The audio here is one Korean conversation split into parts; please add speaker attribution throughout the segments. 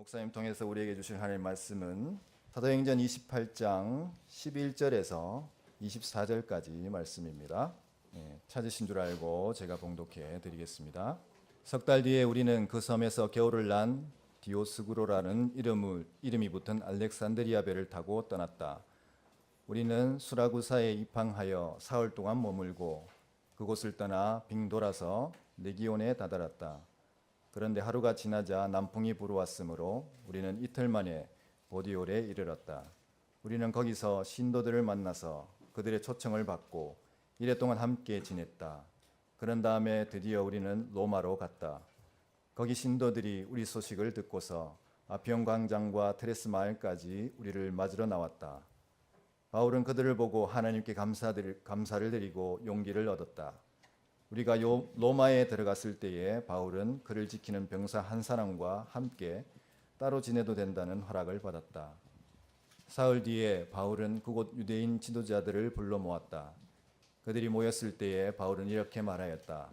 Speaker 1: 목사님 통해서 우리에게 주실 하나님의 말씀은 사도행전 28장 11절에서 24절까지 말씀입니다. 찾으신 줄 알고 제가 봉독해 드리겠습니다. 석 달 뒤에 우리는 그 섬에서 겨울을 난 디오스구로라는 이름이 붙은 알렉산드리아 배를 타고 떠났다. 우리는 수라구사에 입항하여 사흘 동안 머물고 그곳을 떠나 빙 돌아서 레기온에 다다랐다. 그런데 하루가 지나자 남풍이 불어왔으므로 우리는 이틀 만에 보디올에 이르렀다. 우리는 거기서 신도들을 만나서 그들의 초청을 받고 이래 동안 함께 지냈다. 그런 다음에 드디어 우리는 로마로 갔다. 거기 신도들이 우리 소식을 듣고서 아피온 광장과 트레스 마을까지 우리를 맞으러 나왔다. 바울은 그들을 보고 하나님께 감사를 드리고 용기를 얻었다. 우리가 로마에 들어갔을 때에 바울은 그를 지키는 병사 한 사람과 함께 따로 지내도 된다는 허락을 받았다. 사흘 뒤에 바울은 그곳 유대인 지도자들을 불러 모았다. 그들이 모였을 때에 바울은 이렇게 말하였다.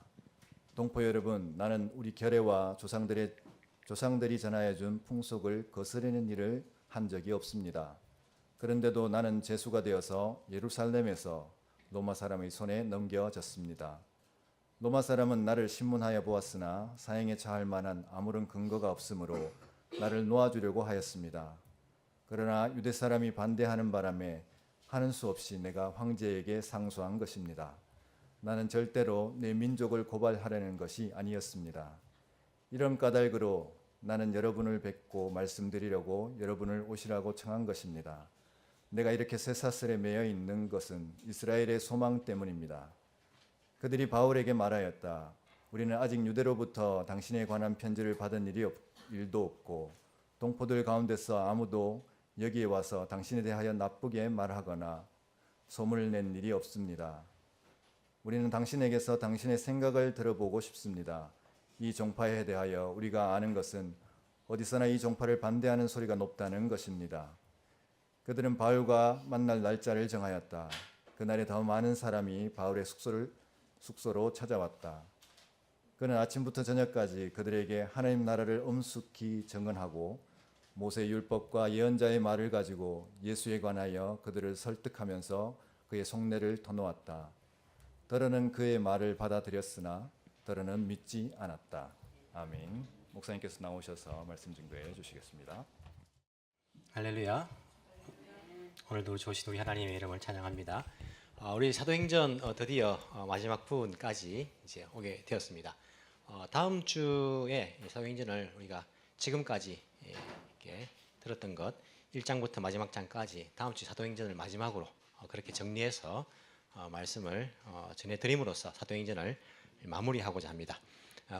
Speaker 1: 동포 여러분, 나는 우리 결례와 조상들이 전하여준 풍속을 거스르는 일을 한 적이 없습니다. 그런데도 나는 죄수가 되어서 예루살렘에서 로마 사람의 손에 넘겨졌습니다. 로마 사람은 나를 신문하여 보았으나 사형에 처할 만한 아무런 근거가 없으므로 나를 놓아주려고 하였습니다. 그러나 유대 사람이 반대하는 바람에 하는 수 없이 내가 황제에게 상소한 것입니다. 나는 절대로 내 민족을 고발하려는 것이 아니었습니다. 이런 까닭으로 나는 여러분을 뵙고 말씀드리려고 여러분을 오시라고 청한 것입니다. 내가 이렇게 쇠사슬에 매여 있는 것은 이스라엘의 소망 때문입니다. 그들이 바울에게 말하였다. 우리는 아직 유대로부터 당신에 관한 편지를 받은 일도 없고 동포들 가운데서 아무도 여기에 와서 당신에 대하여 나쁘게 말하거나 소문을 낸 일이 없습니다. 우리는 당신에게서 당신의 생각을 들어보고 싶습니다. 이 종파에 대하여 우리가 아는 것은 어디서나 이 종파를 반대하는 소리가 높다는 것입니다. 그들은 바울과 만날 날짜를 정하였다. 그날에 더 많은 사람이 바울의 숙소로 찾아왔다. 그는 아침부터 저녁까지 그들에게 하나님 나라를 엄숙히 증언하고 모세 율법과 예언자의 말을 가지고 예수에 관하여 그들을 설득하면서 그의 속내를 터놓았다. 더러는 그의 말을 받아들였으나 더러는 믿지 않았다. 아멘. 목사님께서 나오셔서 말씀 증거해 주시겠습니다.
Speaker 2: 할렐루야. 오늘도 좋으신 우리 하나님의 이름을 찬양합니다. 우리 사도행전 드디어 마지막 부분까지 이제 오게 되었습니다. 다음 주에 사도행전을 우리가 지금까지 이렇게 들었던 것 1장부터 마지막 장까지 다음 주 사도행전을 마지막으로 그렇게 정리해서 말씀을 전해드림으로써 사도행전을 마무리하고자 합니다.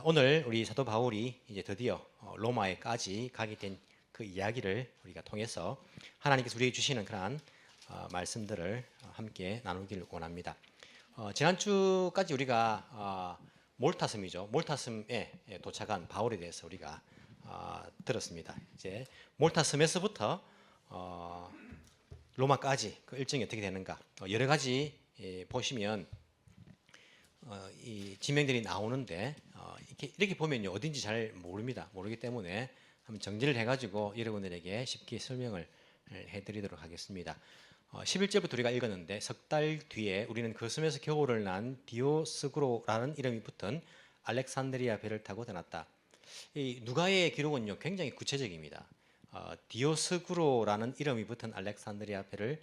Speaker 2: 오늘 우리 사도 바울이 이제 드디어 로마에까지 가게 된 그 이야기를 우리가 통해서 하나님께서 우리에게 주시는 그러한 말씀들을 함께 나누기를 원합니다. 지난주까지 우리가 몰타섬이죠. 몰타섬에 도착한 바울에 대해서 우리가 들었습니다. 이제 몰타섬에서부터 로마까지 그 일정이 어떻게 되는가 여러 가지 보시면 이 지명들이 나오는데 이렇게 보면요 어딘지 잘 모르기 때문에 한번 정리를 해가지고 여러분들에게 쉽게 설명을 해드리도록 하겠습니다. 11절부터 우리가 읽었는데 석 달 뒤에 우리는 그 섬에서 겨울을 난 디오스구로라는 이름이 붙은 알렉산드리아 배를 타고 떠났다. 이 누가의 기록은요 굉장히 구체적입니다. 디오스구로라는 이름이 붙은 알렉산드리아 배를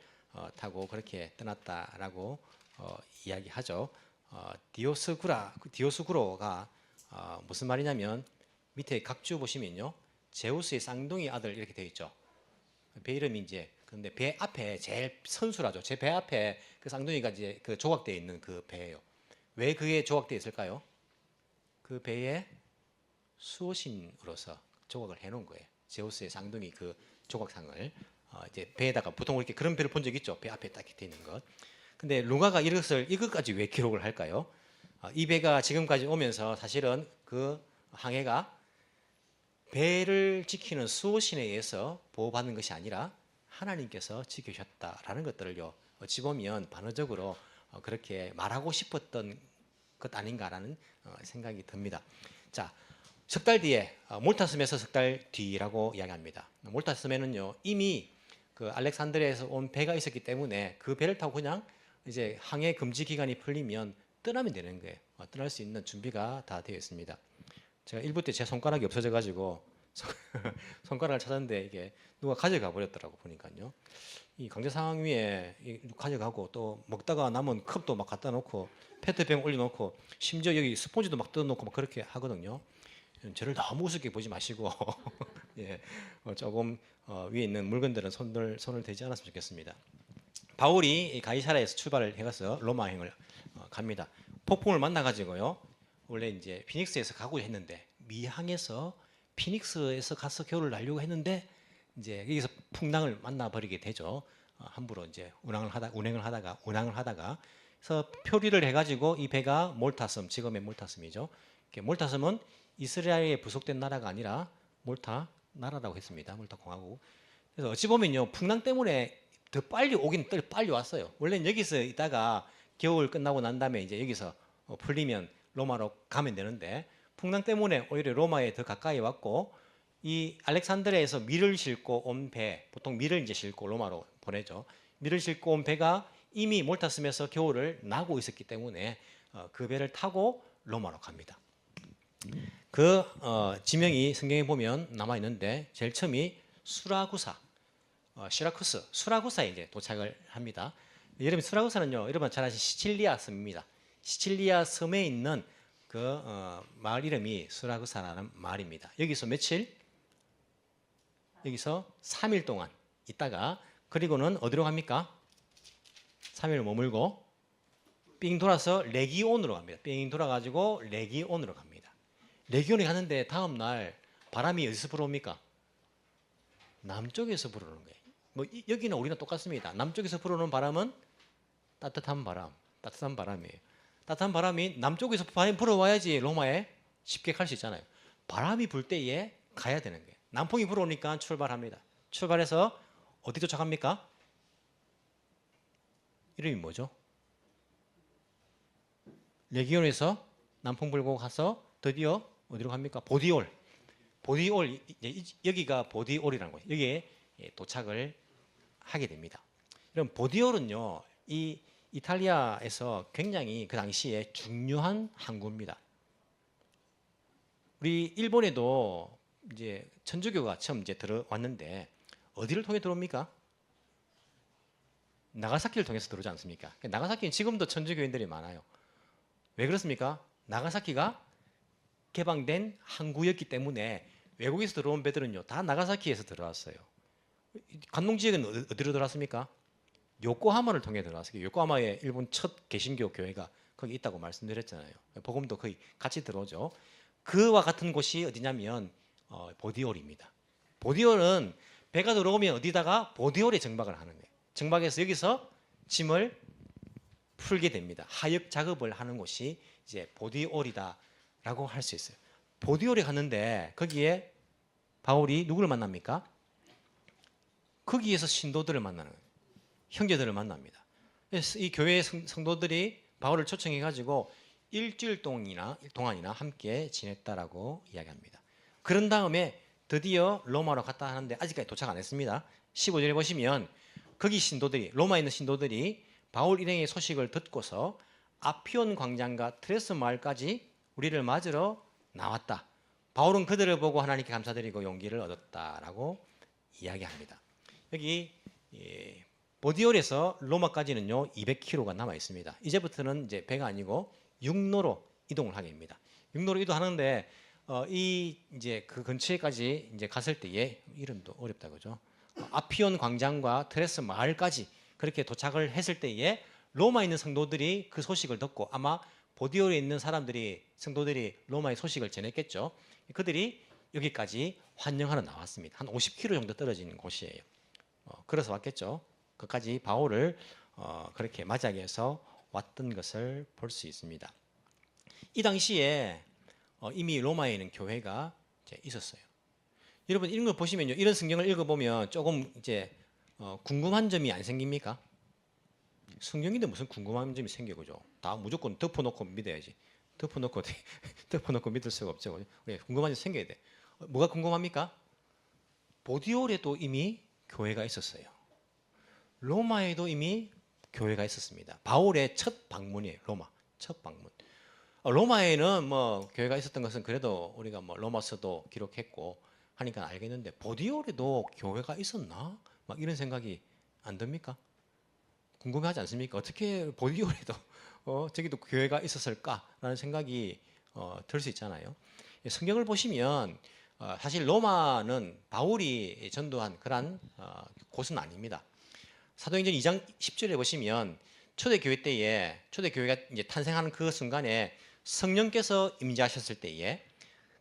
Speaker 2: 타고 그렇게 떠났다라고 이야기하죠. 디오스구로가 무슨 말이냐면 밑에 각주 보시면요 제우스의 쌍둥이 아들 이렇게 되어 있죠. 배 이름이 이제 근데 배 앞에 제일 선수라죠. 제 배 앞에 그 쌍둥이가 이제 그 조각되어 있는 그 배예요. 왜 그게 조각되어 있을까요? 그 배의 수호신으로서 조각을 해놓은 거예요. 제우스의 쌍둥이 그 조각상을 이제 배에다가 보통 이렇게 그런 배를 본 적 있죠. 배 앞에 딱 되어 있는 것. 근데 루가가 이것까지 왜 기록을 할까요? 이 배가 지금까지 오면서 사실은 그 항해가 배를 지키는 수호신에 의해서 보호받는 것이 아니라 하나님께서 지켜주셨다라는 것들을요 어찌 보면 반어적으로 그렇게 말하고 싶었던 것 아닌가라는 생각이 듭니다. 자, 석 달 뒤에 몰타섬에서 석 달 뒤라고 이야기합니다. 몰타섬에는요 이미 그 알렉산드리아에서 온 배가 있었기 때문에 그 배를 타고 그냥 이제 항해 금지 기간이 풀리면 떠나면 되는 거예요. 떠날 수 있는 준비가 다 되어 있습니다. 제가 일부 때 제 손가락이 없어져 가지고 손가락을 찾았는데 이게 누가 가져가 버렸더라고 보니까요. 이 강제 상황 위에 가져가고 또 먹다가 남은 컵도 막 갖다 놓고 페트병 올려놓고 심지어 여기 스폰지도 막 뜯어놓고 막 그렇게 하거든요. 저를 너무 우습게 보지 마시고 예, 조금 위에 있는 물건들은 손을 대지 않았으면 좋겠습니다. 바울이 가이사라에서 출발을 해가서 로마행을 갑니다. 폭풍을 만나가지고요. 원래 이제 피닉스에서 가고 했는데 미항에서 피닉스에서 가서 겨울을 날려고 했는데 이제 여기서 풍랑을 만나버리게 되죠. 함부로 이제 운항을 하다가 그래서 표류를 해가지고 이 배가 몰타섬, 지금의 몰타섬이죠. 몰타섬은 이스라엘에 부속된 나라가 아니라 몰타 나라라고 했습니다. 몰타 공화국. 그래서 어찌 보면요 풍랑 때문에 더 빨리 오긴 더 빨리 왔어요. 원래는 여기서 있다가 겨울 끝나고 난 다음에 이제 여기서 풀리면 로마로 가면 되는데 풍랑 때문에 오히려 로마에 더 가까이 왔고 이 알렉산드리아에서 밀을 싣고 온 배, 보통 밀을 이제 싣고 로마로 보내죠. 밀을 싣고 온 배가 이미 몰타섬에서 겨울을 나고 있었기 때문에 그 배를 타고 로마로 갑니다. 그 지명이 성경에 보면 남아 있는데 제일 처음이 수라구사, 시라쿠스, 수라구사에 이제 도착을 합니다. 여러분 수라구사는요, 여러분 잘 아시는 시칠리아 섬입니다. 시칠리아 섬에 있는 그 마을 이름이 수라구사라는 마을입니다. 여기서 며칠? 여기서 3일 동안 있다가 그리고는 어디로 갑니까? 3일 머물고 삥 돌아서 레기온으로 갑니다. 삥 돌아가지고 레기온으로 갑니다. 레기온에 가는데 다음 날 바람이 어디서 불어옵니까? 남쪽에서 불어오는 거예요. 뭐 여기는 우리나 똑같습니다. 남쪽에서 불어오는 바람은 따뜻한 바람이에요. 따뜻한 바람이 남쪽에서 불어와야지 로마에 쉽게 갈 수 있잖아요. 바람이 불 때에 가야 되는 거예요. 남풍이 불어오니까 출발합니다. 출발해서 어디 도착합니까? 이름이 뭐죠? 레기온에서 남풍 불고 가서 드디어 어디로 갑니까? 보디올, 여기가 보디올이라는 거예요. 여기에 도착을 하게 됩니다. 그럼 보디올은요, 이 이탈리아에서 굉장히 그 당시에 중요한 항구입니다. 우리 일본에도 이제 천주교가 처음 이제 들어왔는데 어디를 통해 들어옵니까? 나가사키를 통해서 들어오지 않습니까? 나가사키는 지금도 천주교인들이 많아요. 왜 그렇습니까? 나가사키가 개방된 항구였기 때문에 외국에서 들어온 배들은요 다 나가사키에서 들어왔어요. 관동 지역은 어디로 들어왔습니까? 요코하마를 통해 들어왔어요. 요코하마에 일본 첫 개신교 교회가 거기 있다고 말씀드렸잖아요. 복음도 거의 같이 들어오죠. 그와 같은 곳이 어디냐면 보디올입니다. 보디올은 배가 들어오면 어디다가 보디올에 정박을 하는 거예요. 정박해서 여기서 짐을 풀게 됩니다. 하역 작업을 하는 곳이 이제 보디올이다라고 할 수 있어요. 보디올에 갔는데 거기에 바울이 누구를 만납니까? 거기에서 신도들을 만나는 거예요. 형제들을 만납니다. 그래서 이 교회 성도들이 바울을 초청해 가지고 일주일 동안이나 함께 지냈다라고 이야기합니다. 그런 다음에 드디어 로마로 갔다 하는데 아직까지 도착 안 했습니다. 15절에 보시면 거기 신도들이, 로마에 있는 신도들이 바울 일행의 소식을 듣고서 아피온 광장과 트레스 마을까지 우리를 맞으러 나왔다. 바울은 그들을 보고 하나님께 감사드리고 용기를 얻었다라고 이야기합니다. 여기 보디올에서 로마까지는요 200km가 남아 있습니다. 이제부터는 이제 배가 아니고 육로로 이동을 하게 됩니다. 육로로 이동하는데 이 이제 그 근처에까지 이제 갔을 때에 이름도 어렵다 그죠? 아피온 광장과 트레스 마을까지 그렇게 도착을 했을 때에 로마에 있는 성도들이 그 소식을 듣고 아마 보디올에 있는 성도들이 로마의 소식을 전했겠죠. 그들이 여기까지 환영하러 나왔습니다. 한 50km 정도 떨어진 곳이에요. 그래서 왔겠죠. 그까지 바울을 그렇게 맞이하기 위해서 왔던 것을 볼 수 있습니다. 이 당시에 이미 로마에 있는 교회가 이제 있었어요. 여러분 이런 걸 보시면요, 이런 성경을 읽어보면 조금 이제 궁금한 점이 안 생깁니까? 성경인데 무슨 궁금한 점이 생겨 그죠? 다 무조건 덮어놓고 믿어야지. 덮어놓고 덮어놓고 믿을 수가 없죠. 왜 궁금한 게 생겨야 돼. 뭐가 궁금합니까? 보디올에도 이미 교회가 있었어요. 로마에도 이미 교회가 있었습니다. 바울의 첫 방문이에요. 로마 첫 방문. 로마에는 뭐 교회가 있었던 것은 그래도 우리가 뭐 로마서도 기록했고 하니까 알겠는데 보디올에도 교회가 있었나? 막 이런 생각이 안 듭니까? 궁금하지 않습니까? 어떻게 보디올에도 저기도 교회가 있었을까라는 생각이 들 수 있잖아요. 성경을 보시면 사실 로마는 바울이 전도한 그런 곳은 아닙니다. 사도행전 2장 10절에 보시면 초대교회 때에 초대교회가 이제 탄생하는 그 순간에 성령께서 임재하셨을 때에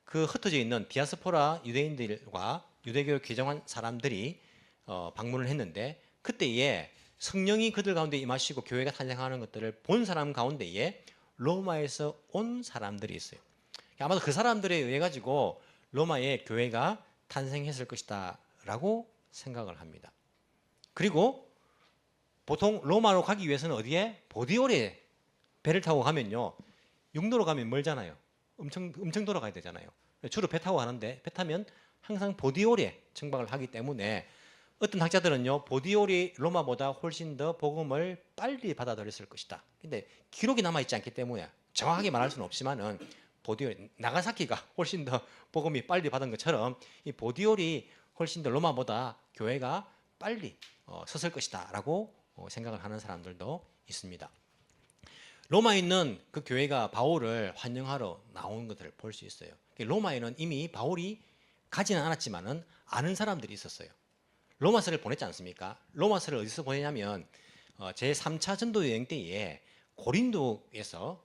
Speaker 2: 그 흩어져 있는 디아스포라 유대인들과 유대교를 개종한 사람들이 방문을 했는데 그때에 성령이 그들 가운데 임하시고 교회가 탄생하는 것들을 본 사람 가운데에 로마에서 온 사람들이 있어요. 아마도 그 사람들에 의해 가지고 로마의 교회가 탄생했을 것이다라고 생각을 합니다. 그리고 보통 로마로 가기 위해서는 어디에? 보디올에 배를 타고 가면요. 육로로 가면 멀잖아요. 엄청 돌아가야 되잖아요. 주로 배 타고 가는데 배 타면 항상 보디올에 정박을 하기 때문에 어떤 학자들은요. 보디올이 로마보다 훨씬 더 복음을 빨리 받아들였을 것이다. 근데 기록이 남아있지 않기 때문에 정확하게 말할 수는 없지만은 보디올, 나가사키가 훨씬 더 복음이 빨리 받은 것처럼 이 보디올이 훨씬 더 로마보다 교회가 빨리 섰을 것이다 라고 생각을 하는 사람들도 있습니다. 로마에 있는 그 교회가 바울을 환영하러 나온 것들을 볼 수 있어요. 로마에는 이미 바울이 가지는 않았지만은 아는 사람들이 있었어요. 로마서를 보냈지 않습니까? 로마서를 어디서 보내냐면 제3차 전도 여행 때에 고린도에서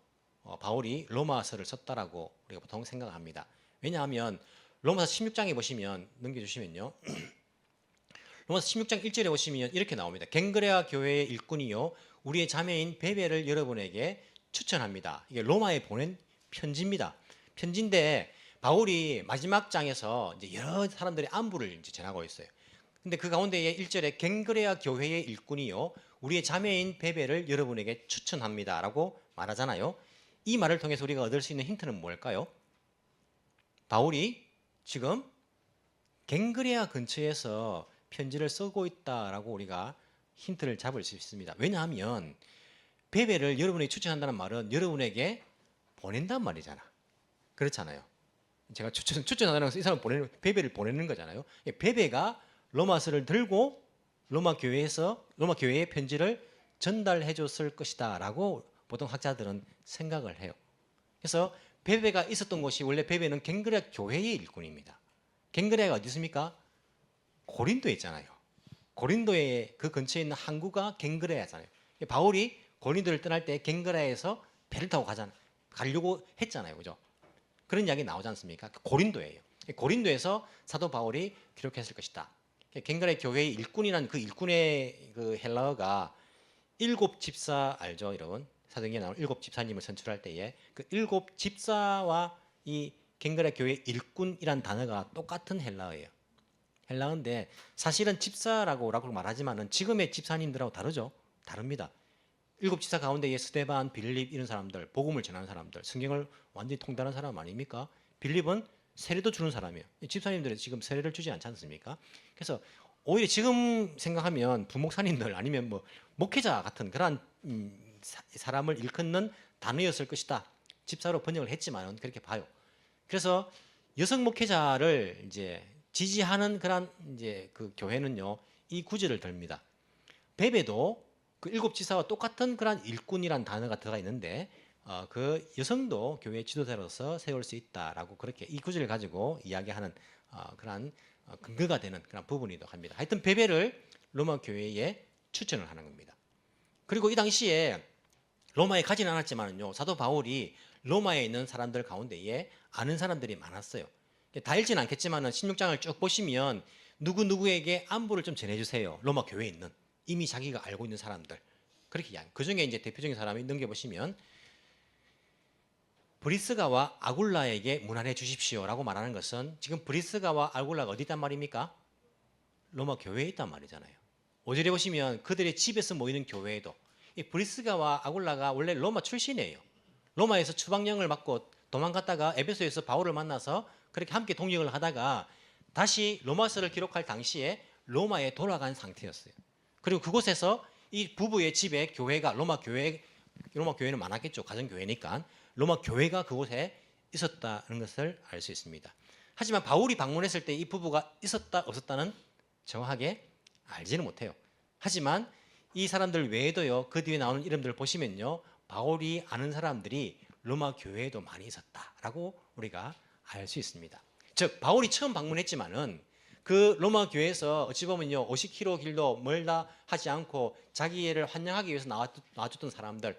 Speaker 2: 바울이 로마서를 썼다라고 우리가 보통 생각합니다. 왜냐하면 로마서 16장에 보시면 넘겨주시면요. 로마서 16장 1절에 보시면 이렇게 나옵니다. 갱그레아 교회의 일꾼이요 우리의 자매인 베베를 여러분에게 추천합니다. 이게 로마에 보낸 편지입니다. 편지인데 바울이 마지막 장에서 이제 여러 사람들의 안부를 이제 전하고 있어요. 근데 그 가운데에 1절에 갱그레아 교회의 일꾼이요 우리의 자매인 베베를 여러분에게 추천합니다라고 말하잖아요. 이 말을 통해서 우리가 얻을 수 있는 힌트는 뭘까요? 바울이 지금 갱그레아 근처에서 편지를 쓰고 있다라고 우리가 힌트를 잡을 수 있습니다. 왜냐하면 베베를 여러분에게 추천한다는 말은 여러분에게 보낸단 말이잖아. 그렇잖아요. 제가 추천한다는 것은 이 사람 베베를 보내는 거잖아요. 베베가 로마서를 들고 로마 교회에 편지를 전달해 줬을 것이다라고 보통 학자들은 생각을 해요. 그래서 베베가 있었던 곳이 원래 베베는 갱그레아 교회의 일꾼입니다. 갱그레아가 어디 있습니까? 고린도에 있잖아요. 고린도의 그 근처에 있는 항구가 갱그레아잖아요. 바울이 고린도를 떠날 때 갱그레아에서 배를 타고 가려고 했잖아요. 그죠? 그런 이야기 나오지 않습니까? 고린도예요. 고린도에서 사도 바울이 기록했을 것이다. 갱그레아 교회의 일꾼이라는 그 일꾼의 그 헬라어가 일곱 집사 알죠, 여러분? 사도행전에 나오는 일곱 집사님을 선출할 때에 그 일곱 집사와 이 갱그레아 교회의 일꾼이란 단어가 똑같은 헬라어예요. 헬라어인데 사실은 집사라고 말하지만은 지금의 집사님들하고 다르죠. 다릅니다. 일곱 집사 가운데에 스데반, 빌립 이런 사람들, 복음을 전하는 사람들, 성경을 완전히 통달하는 사람 아닙니까? 빌립은 세례도 주는 사람이에요. 집사님들은 지금 세례를 주지 않지 않습니까? 그래서 오히려 지금 생각하면 부목사님들 아니면 뭐 목회자 같은 그런 사람을 일컫는 단어였을 것이다. 집사로 번역을 했지만은 그렇게 봐요. 그래서 여성 목회자를 이제 지지하는 그런 이제 그 교회는요 이 구절을 듭니다. 베베도 그 일곱 지사와 똑같은 그런 일꾼이란 단어가 들어가 있는데 그 여성도 교회 지도자로서 세울 수 있다라고 그렇게 이 구절을 가지고 이야기하는 그런 근거가 되는 그런 부분이기도 합니다. 하여튼 베베를 로마 교회에 추천을 하는 겁니다. 그리고 이 당시에 로마에 가지는 않았지만요 사도 바울이 로마에 있는 사람들 가운데에 아는 사람들이 많았어요. 다 읽지는 않겠지만은 16장을 쭉 보시면 누구에게 안부를 좀 전해주세요. 로마 교회에 있는 이미 자기가 알고 있는 사람들 그렇게 이야기. 그 중에 이제 대표적인 사람이 넘겨보시면 브리스가와 아굴라에게 문안해 주십시오라고 말하는 것은 지금 브리스가와 아굴라가 어디 있단 말입니까? 로마 교회에 있단 말이잖아요. 5절에 보시면 그들의 집에서 모이는 교회에도 이 브리스가와 아굴라가 원래 로마 출신이에요. 로마에서 추방령을 받고 도망갔다가 에베소에서 바울을 만나서 그렇게 함께 동역을 하다가 다시 로마서를 기록할 당시에 로마에 돌아간 상태였어요. 그리고 그곳에서 이 부부의 집에 교회가 로마 교회는 많았겠죠. 가정 교회니까 로마 교회가 그곳에 있었다는 것을 알 수 있습니다. 하지만 바울이 방문했을 때 이 부부가 있었다 없었다는 정확하게 알지는 못해요. 하지만 이 사람들 외에도요, 그 뒤에 나오는 이름들을 보시면요, 바울이 아는 사람들이 로마 교회에도 많이 있었다라고 우리가 알 수 있습니다. 즉 바울이 처음 방문했지만은 그 로마 교회에서 어찌 보면요 50km 길도 멀다 하지 않고 자기를 환영하기 위해서 나와줬던 사람들,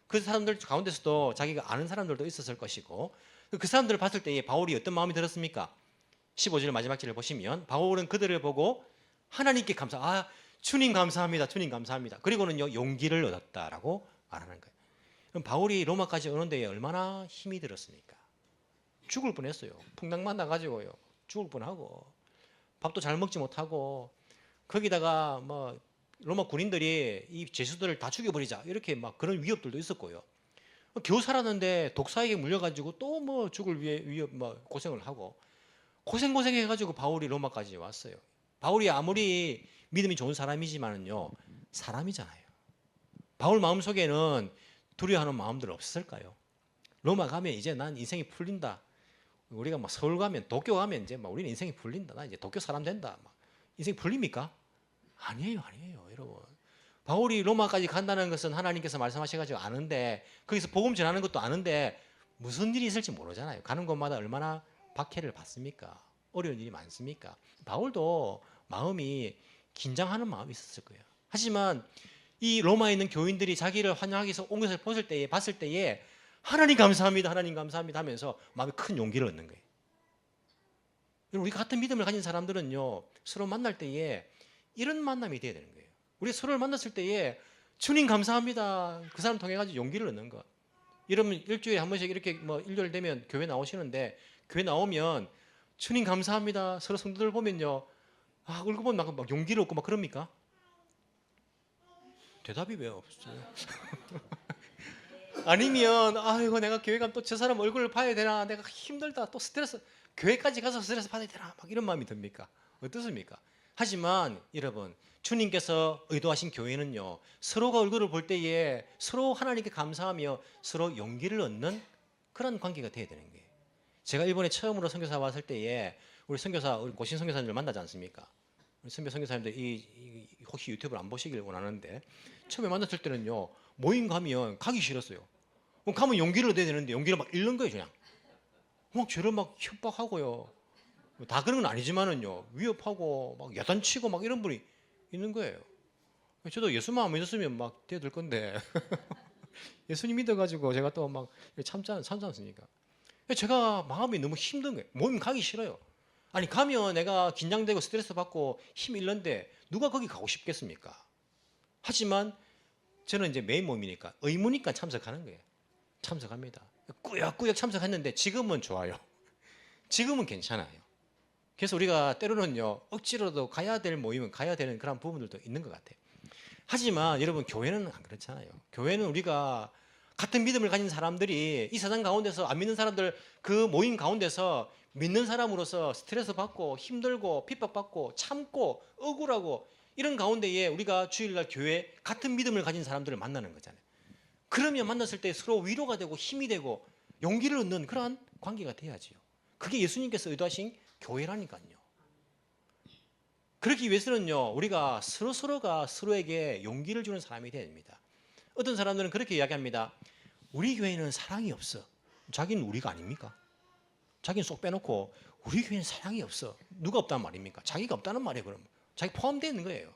Speaker 2: 그 사람들 가운데서도 자기가 아는 사람들도 있었을 것이고, 그 사람들을 봤을 때 바울이 어떤 마음이 들었습니까? 15절 마지막 절을 보시면 바울은 그들을 보고 하나님께 주님 감사합니다. 주님 감사합니다. 그리고는요 용기를 얻었다라고 말하는 거예요. 그럼 바울이 로마까지 오는 데에 얼마나 힘이 들었습니까? 죽을 뻔했어요. 풍랑 만나가지고요 죽을 뻔하고 밥도 잘 먹지 못하고 거기다가 뭐 로마 군인들이 이 죄수들을 다 죽여버리자 이렇게 막 그런 위협들도 있었고요. 겨우 살았는데 독사에게 물려가지고 또 뭐 죽을 위협 뭐 고생을 하고 고생해가지고 바울이 로마까지 왔어요. 바울이 아무리 믿음이 좋은 사람이지만은요 사람이잖아요. 바울 마음 속에는 두려워하는 마음들 없었을까요? 로마 가면 이제 난 인생이 풀린다. 우리가 막 서울 가면 도쿄 가면 이제 막 우리는 인생이 풀린다. 나 이제 도쿄 사람 된다. 막 인생 풀립니까? 아니에요, 여러분. 바울이 로마까지 간다는 것은 하나님께서 말씀하셔가지고 아는데 거기서 복음 전하는 것도 아는데 무슨 일이 있을지 모르잖아요. 가는 곳마다 얼마나 박해를 받습니까? 어려운 일이 많습니까? 바울도 마음이 긴장하는 마음이 있었을 거예요. 하지만 이 로마에 있는 교인들이 자기를 환영하기 위해서 온 것을 봤을 때에 하나님 감사합니다, 하나님 감사합니다 하면서 마음에 큰 용기를 얻는 거예요. 우리 같은 믿음을 가진 사람들은요 서로 만날 때에 이런 만남이 돼야 되는 거예요. 우리 서로를 만났을 때에 주님 감사합니다 그 사람 통해 가지고 용기를 얻는 것. 이러면 일주일에 한 번씩 이렇게 뭐 일요일 되면 교회 나오시는데 교회 나오면 주님 감사합니다 서로 성도들 보면요 울고 보면 막 용기를 얻고 막 그럽니까? 대답이 왜 없어요? 아니면 이거 내가 교회 가면 또 저 사람 얼굴을 봐야 되나, 내가 힘들다, 또 스트레스, 교회까지 가서 스트레스 받아야 되나, 막 이런 마음이 듭니까? 어떻습니까? 하지만 여러분 주님께서 의도하신 교회는요 서로가 얼굴을 볼 때에 서로 하나님께 감사하며 서로 용기를 얻는 그런 관계가 돼야 되는 거예요. 제가 일본에 처음으로 선교사 왔을 때에 우리 고신 선교사님들 만나지 않습니까? 우리 선교사님들 혹시 유튜브를 안 보시길 원하는데 처음에 만났을 때는요 모임 가면 가기 싫었어요. 가면 용기를 얻어야 되는데 용기를 막 잃는 거예요. 그냥 막 저를 막 협박하고요. 다 그런 건 아니지만은요 위협하고 막 야단치고 막 이런 분이 있는 거예요. 저도 예수만 안 믿었으면 막 대들 건데 예수님 믿어가지고 제가 또 막 참지 않습니까? 제가 마음이 너무 힘든 거예요. 모임 가기 싫어요. 아니 가면 내가 긴장되고 스트레스 받고 힘 잃는데 누가 거기 가고 싶겠습니까? 하지만 저는 이제 메인 모임이니까 의무니까 참석하는 거예요. 참석합니다. 꾸역꾸역 참석했는데 지금은 좋아요. 지금은 괜찮아요. 그래서 우리가 때로는요 억지로도 가야 될 모임은 가야 되는 그런 부분들도 있는 것 같아요. 하지만 여러분 교회는 안 그렇잖아요. 교회는 우리가 같은 믿음을 가진 사람들이 이 세상 가운데서 안 믿는 사람들 그 모임 가운데서 믿는 사람으로서 스트레스 받고 힘들고 핍박받고 참고 억울하고 이런 가운데에 우리가 주일날 교회 같은 믿음을 가진 사람들을 만나는 거잖아요. 그러면 만났을 때 서로 위로가 되고 힘이 되고 용기를 얻는 그러한 관계가 돼야지요. 그게 예수님께서 의도하신 교회라니까요. 그렇기 위해서는요 우리가 서로가 서로에게 용기를 주는 사람이 돼야 됩니다. 어떤 사람들은 그렇게 이야기합니다. 우리 교회는 사랑이 없어. 자기는 우리가 아닙니까? 자기는 쏙 빼놓고 우리 교회는 사랑이 없어. 누가 없단 말입니까? 자기가 없다는 말이에요. 그럼 자기 포함되어 있는 거예요.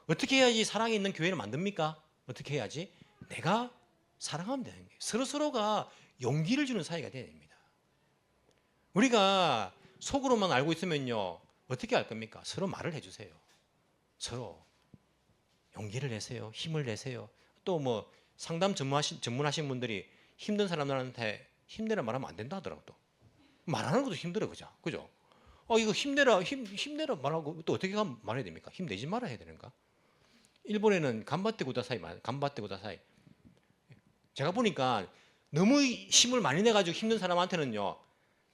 Speaker 2: 어떻게 해야지 사랑이 있는 교회를 만듭니까? 어떻게 해야지? 내가 사랑하면 되는 거예요. 서로가 용기를 주는 사이가 돼야 됩니다. 우리가 속으로만 알고 있으면요 어떻게 할 겁니까? 서로 말을 해주세요. 서로 용기를 내세요. 힘을 내세요. 또 뭐 상담 전문하신 분들이 힘든 사람들한테 힘내라 말하면 안 된다 하더라고. 또 말하는 것도 힘들어. 그죠? 이거 힘내라 말하고 또 어떻게 말해야 됩니까? 힘내지 말아야 해야 되는가? 일본에는 간바테 구다사이. 제가 보니까 너무 힘을 많이 내가지고 힘든 사람한테는요,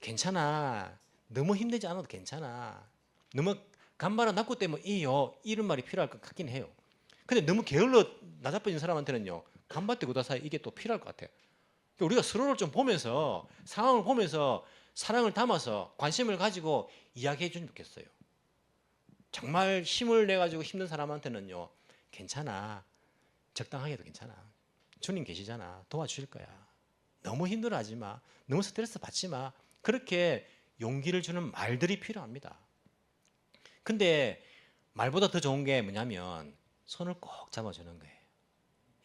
Speaker 2: 괜찮아. 너무 힘들지 않아도 괜찮아. 너무 간발은 낫고 때문에 이런 말이 필요할 것 같긴 해요. 근데 너무 게을러 나자빠진 사람한테는요, 간발대 고다사이 이게 또 필요할 것 같아요. 그러니까 우리가 서로를 좀 보면서 상황을 보면서 사랑을 담아서 관심을 가지고 이야기해 주면 좋겠어요. 정말 힘을 내가지고 힘든 사람한테는요, 괜찮아. 적당하게도 괜찮아. 주님 계시잖아. 도와주실 거야. 너무 힘들어하지 마. 너무 스트레스 받지 마. 그렇게 용기를 주는 말들이 필요합니다. 근데 말보다 더 좋은 게 뭐냐면 손을 꼭 잡아주는 거예요.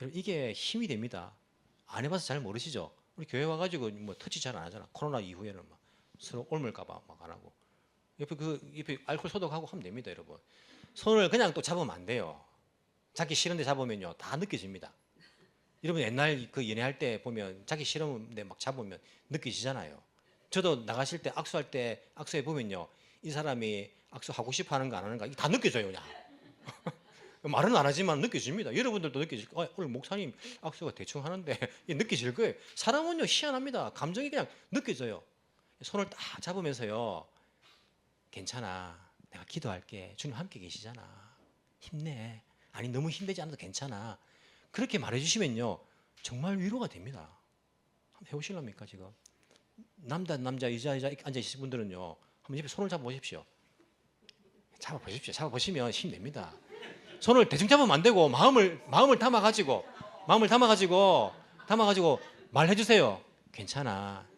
Speaker 2: 여러분, 이게 힘이 됩니다. 안 해봐서 잘 모르시죠? 우리 교회 와가지고 뭐 터치 잘 안 하잖아. 코로나 이후에는 막 서로 옮을까봐 막 안 하고. 옆에 알코올 소독하고 하면 됩니다, 여러분. 손을 그냥 또 잡으면 안 돼요. 자기 싫은데 잡으면요, 다 느껴집니다. 여러분 옛날 그 연애할 때 보면 자기 싫은데 막 잡으면 느껴지잖아요. 저도 나가실 때 악수할 때 악수해 보면요, 이 사람이 악수하고 싶어 하는 거 안 하는가 이게 다 느껴져요, 그냥. 말은 안 하지만 느껴집니다. 여러분들도 느껴질 거예요. 오늘 목사님 악수가 대충 하는데 이게 느껴질 거예요. 사람은요, 희한합니다. 감정이 그냥 느껴져요. 손을 딱 잡으면서요, 괜찮아. 내가 기도할게. 주님 함께 계시잖아. 힘내. 아니 너무 힘들지 않아도 괜찮아. 그렇게 말해주시면요, 정말 위로가 됩니다. 한번 해보실랍니까 지금? 남자 여자 앉아 있으신 분들은요, 한번 옆에 손을 잡아보십시오. 잡아보시면 힘냅니다. 손을 대충 잡으면 안 되고 마음을 담아가지고 말해주세요. 괜찮아.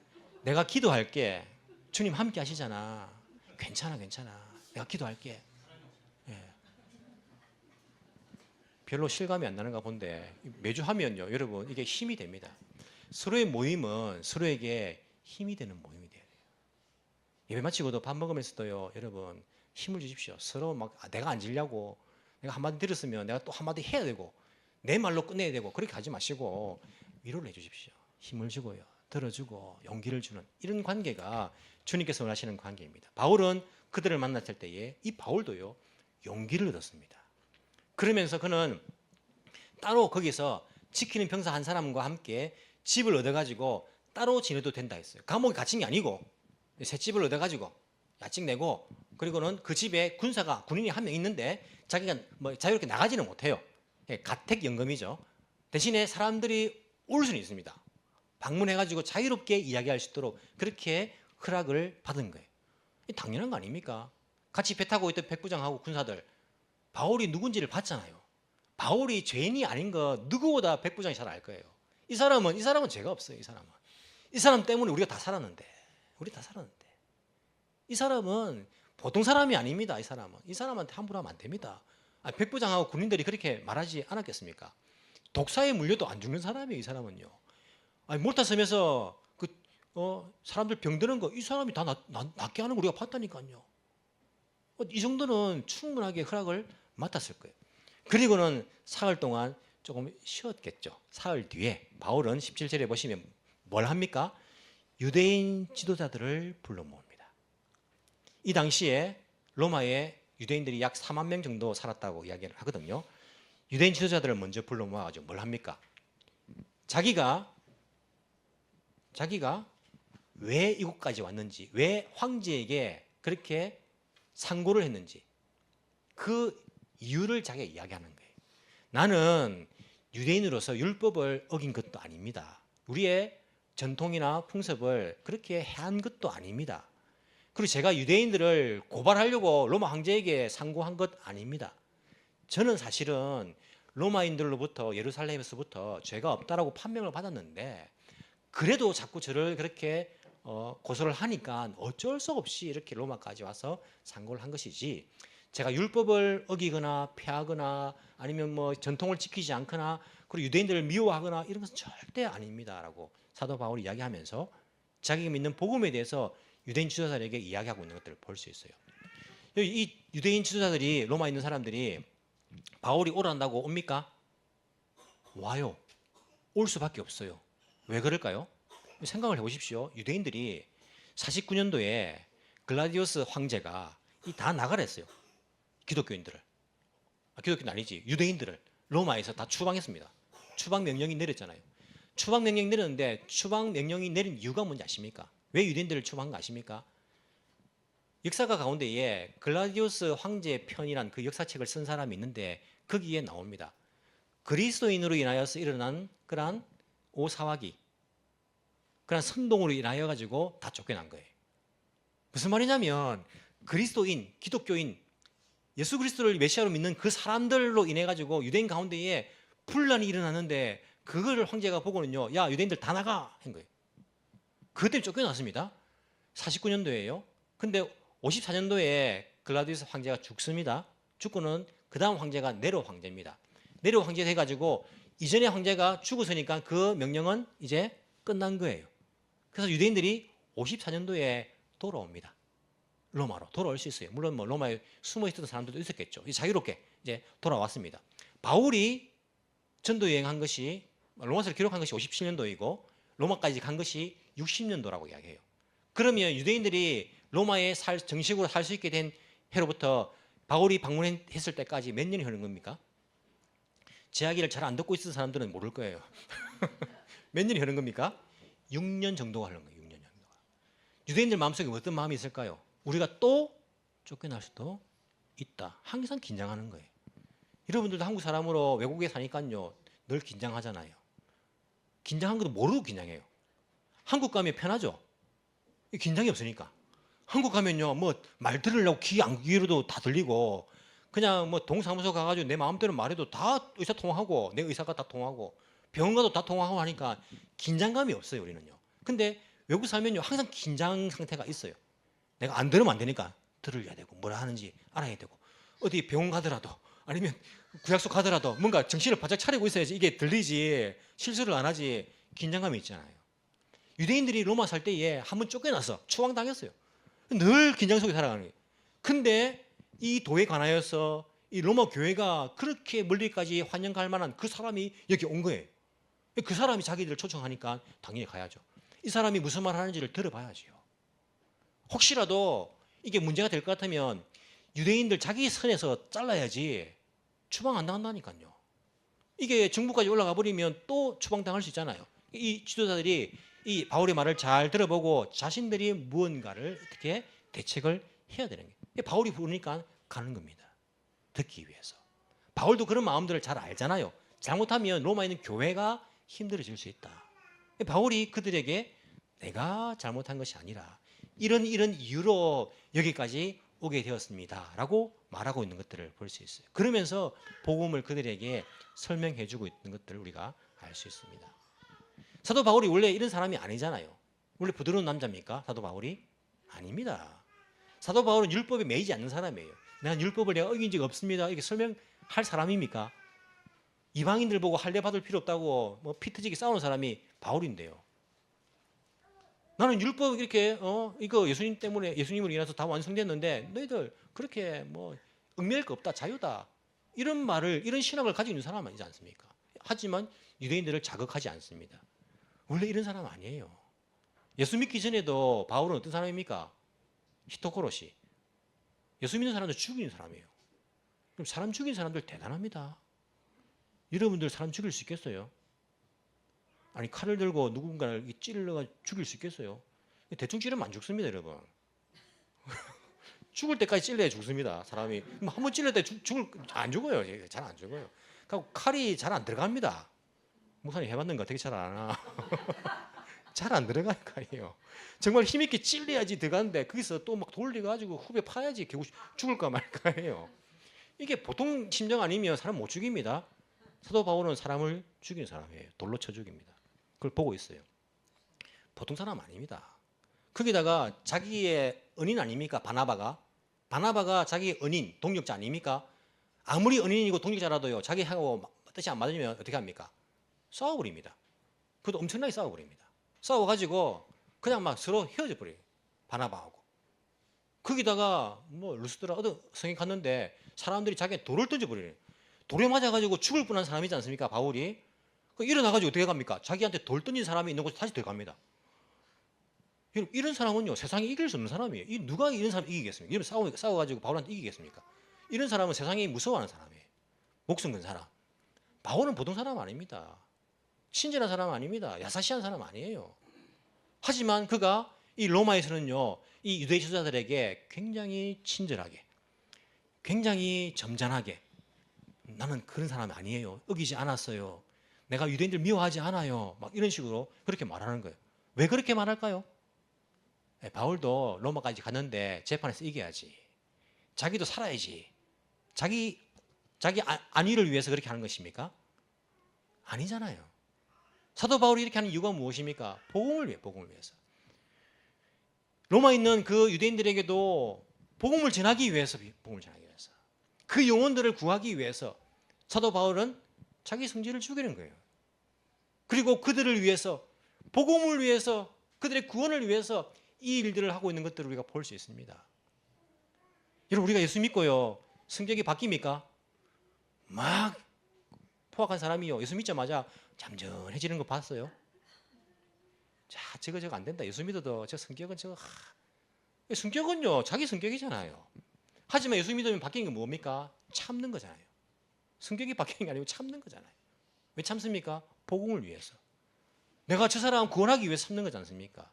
Speaker 2: 내가 기도할게. 주님 함께 하시잖아. 괜찮아. 내가 기도할게. 예. 별로 실감이 안 나는가 본데 매주 하면요, 여러분 이게 힘이 됩니다. 서로의 모임은 서로에게 힘이 되는 모임이 돼야 돼요. 예배 마치고도 밥 먹으면서도요, 여러분 힘을 주십시오. 서로 막 내가 앉으려고 내가 한마디 들었으면 내가 또 한마디 해야 되고 내 말로 끝내야 되고 그렇게 하지 마시고 위로를 해주십시오. 힘을 주고요, 들어주고 용기를 주는 이런 관계가 주님께서 원하시는 관계입니다. 바울은 그들을 만났을 때에 이 바울도요, 용기를 얻었습니다. 그러면서 그는 따로 거기서 지키는 병사 한 사람과 함께 집을 얻어가지고 따로 지내도 된다 했어요. 감옥에 갇힌 게 아니고 새 집을 얻어가지고 야직 내고, 그리고는 그 집에 군인이 한 명 있는데 자기가 뭐 자유롭게 나가지는 못해요. 가택연금이죠. 대신에 사람들이 올 수는 있습니다. 방문해가지고 자유롭게 이야기할 수 있도록 그렇게 허락을 받은 거예요. 당연한 거 아닙니까? 같이 배 타고 있던 백부장하고 군사들, 바울이 누군지를 봤잖아요. 바울이 죄인이 아닌 거 누구보다 백부장이 잘 알 거예요. 이 사람은 죄가 없어요. 이 사람 때문에 우리가 다 살았는데 이 사람은 보통 사람이 아닙니다. 이 사람한테 함부로 하면 안 됩니다. 백부장하고 군인들이 그렇게 말하지 않았겠습니까? 독사에 물려도 안 죽는 사람이에요. 이 사람은요. 몰타 섬에서 사람들 병드는 거 이 사람이 다 낫게 하는 거 우리가 봤다니까요. 이 정도는 충분하게 허락을 맡았을 거예요. 그리고는 사흘 동안 조금 쉬었겠죠. 사흘 뒤에 바울은 17절에 보시면 뭘 합니까? 유대인 지도자들을 불러 모읍니다. 이 당시에 로마에 유대인들이 약 4만 명 정도 살았다고 이야기를 하거든요. 유대인 지도자들을 먼저 불러 모아가지고 뭘 합니까? 자기가 왜 이곳까지 왔는지, 왜 황제에게 그렇게 상고를 했는지 그 이유를 자기가 이야기하는 거예요. 나는 유대인으로서 율법을 어긴 것도 아닙니다. 우리의 전통이나 풍습을 그렇게 해한 것도 아닙니다. 그리고 제가 유대인들을 고발하려고 로마 황제에게 상고한 것 아닙니다. 저는 사실은 로마인들로부터 예루살렘에서부터 죄가 없다라고 판명을 받았는데 그래도 자꾸 저를 그렇게 고소를 하니까 어쩔 수 없이 이렇게 로마까지 와서 상고를 한 것이지, 제가 율법을 어기거나 폐하거나 아니면 뭐 전통을 지키지 않거나 그리고 유대인들을 미워하거나 이런 것은 절대 아닙니다라고 사도 바울이 이야기하면서 자기가 믿는 복음에 대해서 유대인 지도자들에게 이야기하고 있는 것들을 볼 수 있어요. 이 유대인 지도자들이, 로마에 있는 사람들이 바울이 오란다고 옵니까? 와요. 올 수밖에 없어요. 왜 그럴까요? 생각을 해보십시오. 유대인들이 49년도에 글라디우스 황제가 다 나가랬어요. 기독교인들을. 기독교는 아니지, 유대인들을 로마에서 다 추방했습니다. 추방 명령이 내렸잖아요. 추방 명령 내렸는데 추방 명령이 내린 이유가 뭔지 아십니까? 왜 유대인들을 추방한 거 아십니까? 역사가 가운데에 글라디우스 황제 편이란 그 역사책을 쓴 사람이 있는데 거기에 나옵니다. 그리스도인으로 인하여서 일어난 그러한 오사화기, 그러한 선동으로 인하여 가지고 다 쫓겨난 거예요. 무슨 말이냐면 그리스도인, 기독교인, 예수 그리스도를 메시아로 믿는 그 사람들로 인해 가지고 유대인 가운데에 분란이 일어나는데 그거를 황제가 보고는요, 야 유대인들 다 나가 한 거예요. 그것 때문에 쫓겨났습니다. 49년도에요. 근데 54년도에 글라디우스 황제가 죽습니다. 죽고는 그 다음 황제가 네로 황제입니다. 네로 황제 돼가지고 이전의 황제가 죽었으니까 그 명령은 이제 끝난 거예요. 그래서 유대인들이 54년도에 돌아옵니다. 로마로 돌아올 수 있어요. 물론 뭐 로마에 숨어 있었던 사람들도 있었겠죠. 자유롭게 이제 돌아왔습니다. 바울이 전도 여행한 것이 로마서를 기록한 것이 57년도이고 로마까지 간 것이 60년도라고 이야기해요. 그러면 유대인들이 로마에 정식으로 살 수 있게 된 해로부터 바울이 방문했을 때까지 몇 년이 흐른 겁니까? 제 이야기를 잘 안 듣고 있는 사람들은 모를 거예요. 몇 년이 흐른 겁니까? 6년 정도가 흐른 거예요. 6년 정도가. 유대인들 마음속에 어떤 마음이 있을까요? 우리가 또 쫓겨날 수도 있다. 항상 긴장하는 거예요. 여러분들도 한국 사람으로 외국에 사니까요 늘 긴장하잖아요. 긴장한 것도 모르고 긴장해요. 한국 가면 편하죠. 긴장이 없으니까. 한국 가면요 뭐 말 들으려고 귀로도 다 들리고 그냥 뭐 동사무소 가가지고 내 마음대로 말해도 다 의사 통하고 내 의사가 다 통하고 병원 가도 다 통하고 하니까 긴장감이 없어요 우리는요. 근데 외국 살면요 항상 긴장 상태가 있어요. 내가 안 들으면 안 되니까 들어야 되고 뭐라 하는지 알아야 되고 어디 병원 가더라도 아니면 구약소 가더라도 뭔가 정신을 바짝 차리고 있어야지 이게 들리지 실수를 안 하지 긴장감이 있잖아요. 유대인들이 로마 살 때에 한번 쫓겨나서 추방당했어요. 늘 긴장 속에 살아가는 거예요. 근데 이 도에 관하여서 이 로마 교회가 그렇게 멀리까지 환영할 만한 그 사람이 여기 온 거예요. 그 사람이 자기들을 초청하니까 당연히 가야죠. 이 사람이 무슨 말 하는지를 들어봐야지요. 혹시라도 이게 문제가 될 것 같으면 유대인들 자기 선에서 잘라야지 추방 안 당한다니까요. 이게 정부까지 올라가 버리면 또 추방당할 수 있잖아요. 이 지도자들이 이 바울의 말을 잘 들어보고 자신들이 무언가를 어떻게 대책을 해야 되는 거예요. 바울이 부르니까 가는 겁니다. 듣기 위해서. 바울도 그런 마음들을 잘 알잖아요. 잘못하면 로마에 있는 교회가 힘들어질 수 있다. 바울이 그들에게 내가 잘못한 것이 아니라 이런 이유로 여기까지 오게 되었습니다 라고 말하고 있는 것들을 볼 수 있어요. 그러면서 복음을 그들에게 설명해 주고 있는 것들을 우리가 알 수 있습니다. 사도 바울이 원래 이런 사람이 아니잖아요. 원래 부드러운 남자입니까? 사도 바울이? 아닙니다. 사도 바울은 율법에 매이지 않는 사람이에요. 내가 율법을 내가 어긴 적 없습니다. 이렇게 설명할 사람입니까? 이방인들 보고 할례 받을 필요 없다고 뭐 피 터지게 싸우는 사람이 바울인데요. 나는 율법 이렇게 이거 예수님 때문에 예수님으로 인해서 다 완성됐는데 너희들 그렇게 뭐 얽매일 거 없다 자유다 이런 말을 이런 신학을 가지고 있는 사람 아니지 않습니까? 하지만 유대인들을 자극하지 않습니다. 원래 이런 사람 아니에요. 예수 믿기 전에도 바울은 어떤 사람입니까? 히토코로시. 예수 믿는 사람들 죽이는 사람이에요. 그럼 사람 죽이는 사람들 대단합니다. 여러분들 사람 죽일 수 있겠어요? 아니 칼을 들고 누군가를 찔러가 죽일 수 있겠어요? 대충 찌르면 안 죽습니다, 여러분. 죽을 때까지 찔러야 죽습니다. 사람이 한 번 찔릴 때 안 죽어요. 잘 안 죽어요. 그러니까 칼이 잘 안 들어갑니다. 목사님 해봤는가? 되게 잘 안 하나? 잘 안 들어가는 거예요. 정말 힘있게 찔려야지 들어가는데 거기서 또 막 돌려가지고 후배 파야지 결국 죽을까 말까 해요. 이게 보통 심정 아니면 사람 못 죽입니다. 사도 바울은 사람을 죽이는 사람이에요. 돌로 쳐 죽입니다. 그걸 보고 있어요. 보통 사람 아닙니다. 거기다가 자기의 은인 아닙니까? 바나바가 자기의 은인, 동력자 아닙니까? 아무리 은인이고 동력자라도요. 자기하고 뜻이 안 맞으면 어떻게 합니까? 싸워버립니다. 그것도 엄청나게 싸워버립니다. 싸워가지고 그냥 막 서로 헤어져 버려요. 바나바하고. 거기다가 뭐 루스드라 어떤 성에 갔는데 사람들이 자기한테 돌을 던져버려요. 돌에 맞아가지고 죽을 뻔한 사람이지 않습니까? 바울이. 일어나가지고 어떻게 갑니까? 자기한테 돌 던진 사람이 있는 곳에 다시 들어갑니다. 이런 사람은요 세상에 이길 수 없는 사람이에요. 누가 이런 사람 이기겠습니까? 이런 싸워가지고 바울한테 이기겠습니까? 이런 사람은 세상이 무서워하는 사람이에요. 목숨 건 사람. 바울은 보통 사람 아닙니다. 친절한 사람 아닙니다. 야사시한 사람 아니에요. 하지만 그가 이 로마에서는요, 이 유대 지도자들에게 굉장히 친절하게, 굉장히 점잖하게, 나는 그런 사람이 아니에요. 어기지 않았어요. 내가 유대인들 미워하지 않아요. 막 이런 식으로 그렇게 말하는 거예요. 왜 그렇게 말할까요? 바울도 로마까지 갔는데 재판에서 이겨야지. 자기도 살아야지. 자기 안위를 위해서 그렇게 하는 것입니까? 아니잖아요. 사도 바울이 이렇게 하는 이유가 무엇입니까? 복음을 위해서. 로마에 있는 그 유대인들에게도 복음을 전하기 위해서, 그 영혼들을 구하기 위해서 사도 바울은 자기 성질을 죽이는 거예요. 그리고 그들을 위해서, 복음을 위해서, 그들의 구원을 위해서 이 일들을 하고 있는 것들을 우리가 볼 수 있습니다. 여러분, 우리가 예수 믿고요, 성격이 바뀝니까? 막 포악한 사람이요, 예수 믿자마자 잠잠해지는 거 봤어요? 자, 저거 안 된다. 예수 믿어도 저 성격은 성격은요, 자기 성격이잖아요. 하지만 예수 믿으면 바뀌는 게 뭡니까? 참는 거잖아요. 성격이 바뀌는 게 아니고 참는 거잖아요. 왜 참습니까? 복음을 위해서. 내가 저 사람 구원하기 위해서 참는 거지 않습니까?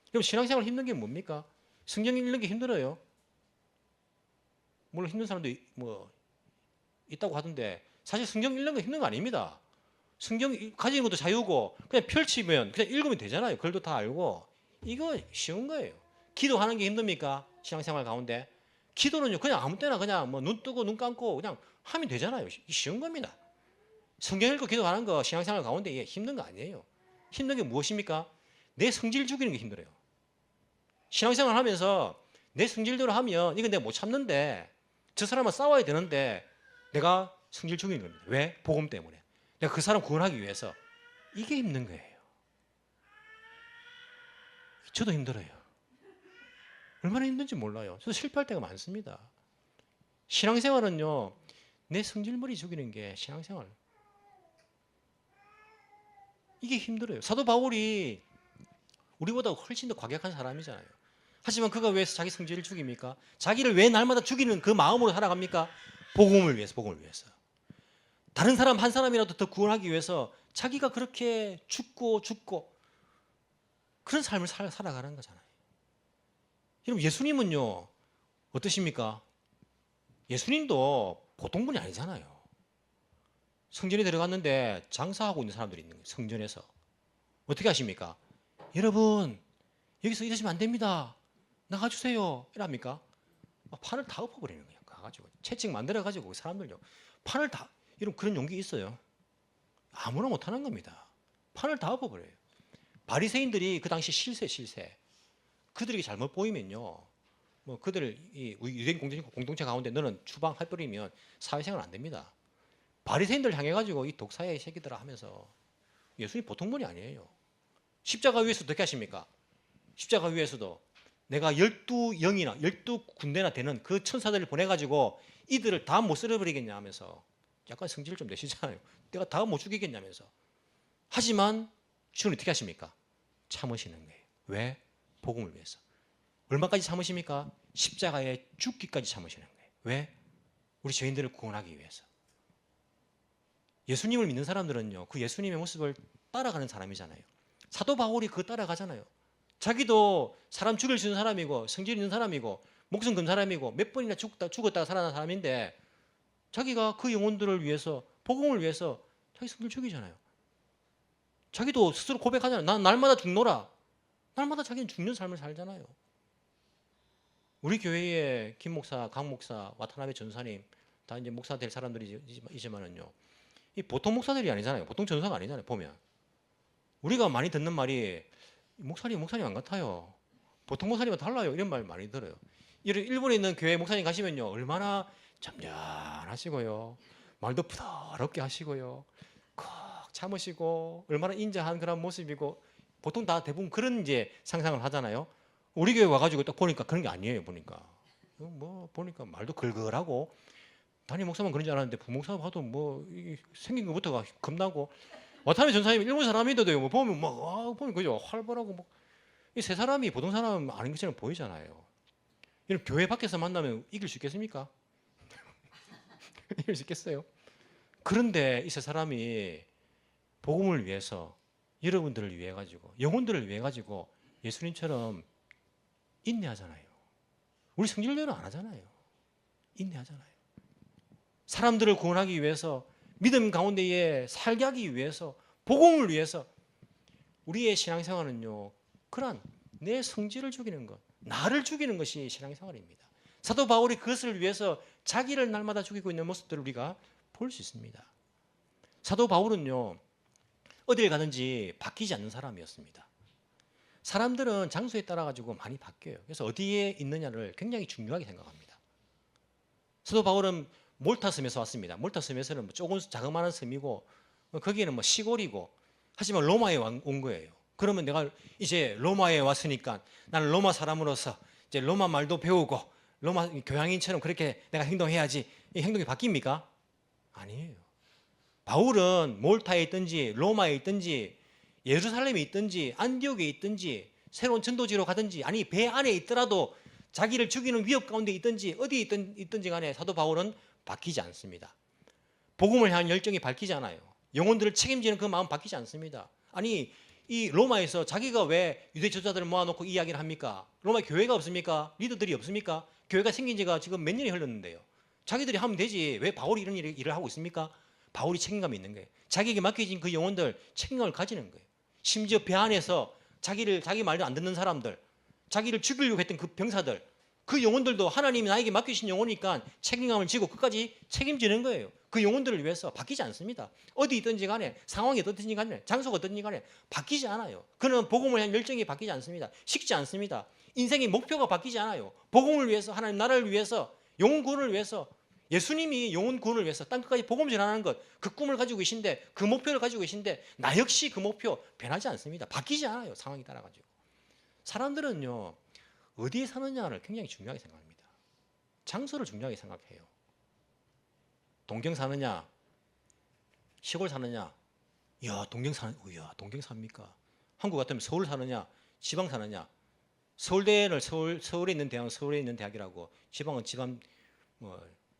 Speaker 2: 그럼 신앙생활 힘든 게 뭡니까? 성경 읽는 게 힘들어요. 물론 힘든 사람도 뭐 있다고 하던데 사실 성경 읽는 거 힘든 거 아닙니다. 성경 가지는 것도 자유고 그냥 펼치면 그냥 읽으면 되잖아요. 글도 다 알고. 이거 쉬운 거예요. 기도하는 게 힘듭니까? 신앙생활 가운데. 기도는요, 그냥 아무 때나 그냥 뭐 눈 뜨고 눈 감고 그냥 하면 되잖아요. 쉬운 겁니다. 성경 읽고 기도하는 거 신앙생활 가운데 이게 힘든 거 아니에요. 힘든 게 무엇입니까? 내 성질 죽이는 게 힘들어요. 신앙생활 하면서 내 성질대로 하면 이건 내가 못 참는데 저 사람과 싸워야 되는데 내가 성질 죽이는 겁니다. 왜? 복음 때문에. 내가 그 사람 구원하기 위해서. 이게 힘든 거예요. 저도 힘들어요. 얼마나 힘든지 몰라요. 저도 실패할 때가 많습니다. 신앙생활은요, 내 성질머리 죽이는 게 신앙생활. 이게 힘들어요. 사도 바울이 우리보다 훨씬 더 과격한 사람이잖아요. 하지만 그가 왜 자기 성질을 죽입니까? 자기를 왜 날마다 죽이는 그 마음으로 살아갑니까? 복음을 위해서. 다른 사람 한 사람이라도 더 구원하기 위해서 자기가 그렇게 죽고 그런 삶을 살아가는 거잖아요. 여러분, 예수님은요, 어떠십니까? 예수님도 보통 분이 아니잖아요. 성전에 들어갔는데 장사하고 있는 사람들이 있는 거예요. 성전에서. 어떻게 하십니까? 여러분, 여기서 이러시면 안 됩니다. 나가주세요. 이랍니까? 판을 다 엎어버리는 거예요. 가가지고 채찍 만들어가지고 사람들요, 판을 다, 이런 그런 용기 있어요. 아무나 못하는 겁니다. 판을 다 엎어버려요. 바리새인들이 그 당시 실세. 그들이 잘못 보이면요, 뭐 그들 이 유대인 공동체 가운데 너는 추방 해버리면 사회생활 안 됩니다. 바리새인들 향해 가지고 이 독사의 새끼들아 하면서 예수님 보통 분이 아니에요. 십자가 위에서 어떻게 하십니까? 십자가 위에서도 내가 12영이나 12군대나 되는 그 천사들을 보내가지고 이들을 다 못 쓸어버리겠냐 하면서 약간 성질을 좀 내시잖아요. 내가 다 못 죽이겠냐면서. 하지만 주는 어떻게 하십니까? 참으시는 거예요. 왜? 복음을 위해서. 얼마까지 참으십니까? 십자가에 죽기까지 참으시는 거예요. 왜? 우리 죄인들을 구원하기 위해서. 예수님을 믿는 사람들은요, 그 예수님의 모습을 따라가는 사람이잖아요. 사도 바울이 그거 따라가잖아요. 자기도 사람 죽일 수 있는 사람이고 성질 있는 사람이고 목숨 건 사람이고 몇 번이나 죽었다가 살아난 사람인데 자기가 그 영혼들을 위해서, 복음을 위해서 자기 성질 죽이잖아요. 자기도 스스로 고백하잖아요. 난 날마다 죽노라. 날마다 자기는 죽는 삶을 살잖아요. 우리 교회에 김 목사, 강 목사, 와타나베 전사님 다 이제 목사 될 사람들이지만은요, 이 보통 목사들이 아니잖아요. 보통 전사가 아니잖아요. 보면 우리가 많이 듣는 말이 목사님 안 같아요. 보통 목사님은 달라요. 이런 말 많이 들어요. 일본에 있는 교회 목사님 가시면요, 얼마나 점잖하시고요, 말도 부드럽게 하시고요, 콕 참으시고 얼마나 인자한 그런 모습이고, 보통 다 대부분 그런 이제 상상을 하잖아요. 우리 교회 와가지고 딱 보니까 그런 게 아니에요. 보니까 말도 걸걸하고, 담임 목사만 그런 줄 알았는데 부목사 봐도 뭐 생긴 것부터가 겁나고, 와타나베 전사님 일본 사람인데도 뭐 보면 보면 그죠, 활발하고 뭐, 이 세 사람이 보통 사람 아닌 것처럼 보이잖아요. 이런 교회 밖에서 만나면 이길 수 있겠습니까? 이길 수 있겠어요? 그런데 이 세 사람이 복음을 위해서, 여러분들을 위해 가지고, 영혼들을 위해 가지고 예수님처럼 인내하잖아요. 우리 성질대로 안 하잖아요. 인내하잖아요. 사람들을 구원하기 위해서, 믿음 가운데에 살게 하기 위해서, 복음을 위해서. 우리의 신앙생활은요, 그런 내 성질을 죽이는 것, 나를 죽이는 것이 신앙생활입니다. 사도 바울이 그것을 위해서 자기를 날마다 죽이고 있는 모습들을 우리가 볼 수 있습니다. 사도 바울은요, 어딜 가든지 바뀌지 않는 사람이었습니다. 사람들은 장소에 따라 가지고 많이 바뀌어요. 그래서 어디에 있느냐를 굉장히 중요하게 생각합니다. 사도 바울은 몰타 섬에서 왔습니다. 몰타 섬에서는 조금 자그마한 섬이고, 거기에는 뭐 시골이고, 하지만 로마에 온 거예요. 그러면 내가 이제 로마에 왔으니까 나는 로마 사람으로서 이제 로마 말도 배우고 로마 교양인처럼 그렇게 내가 행동해야지. 이 행동이 바뀝니까? 아니에요. 바울은 몰타에 있든지 로마에 있든지 예루살렘에 있든지 안디옥에 있든지 새로운 전도지로 가든지, 아니 배 안에 있더라도 자기를 죽이는 위협 가운데 있든지 어디에 있든지 간에 사도 바울은 바뀌지 않습니다. 복음을 향한 열정이 바뀌지 않아요. 영혼들을 책임지는 그 마음 바뀌지 않습니다. 아니 이 로마에서 자기가 왜 유대 지도자들을 모아놓고 이야기를 합니까? 로마 교회가 없습니까? 리더들이 없습니까? 교회가 생긴 지가 지금 몇 년이 흘렀는데요. 자기들이 하면 되지 왜 바울이 이런 일을 하고 있습니까? 바울이 책임감이 있는 거예요. 자기에게 맡겨진 그 영혼들 책임감을 가지는 거예요. 심지어 배 안에서 자기 말도 안 듣는 사람들, 자기를 죽이려고 했던 그 병사들, 그 영혼들도 하나님이 나에게 맡기신 영혼이니까 책임감을 지고 끝까지 책임지는 거예요. 그 영혼들을 위해서 바뀌지 않습니다. 어디 있든지 간에, 상황이 어떻든지 간에, 장소가 어떻든지 간에 바뀌지 않아요. 그는 복음을 향한 열정이 바뀌지 않습니다. 식지 않습니다. 인생의 목표가 바뀌지 않아요. 복음을 위해서, 하나님 나라를 위해서, 영혼 구원을 위해서, 예수님이 영혼 구원을 위해서 땅끝까지 복음 전하는 것, 그 꿈을 가지고 계신데, 그 목표를 가지고 계신데, 나 역시 그 목표 변하지 않습니다. 바뀌지 않아요. 상황이 따라가지고. 사람들은요, 어디에 사느냐를 굉장히 중요하게 생각합니다. 장소를 중요하게 생각해요. 동경 사느냐, 시골 사느냐, 동경 삽니까? 한국 같으면 서울 사느냐, 지방 사느냐. 서울대를 서울에 있는 대학은 서울에 있는 대학이라고, 지방은 지방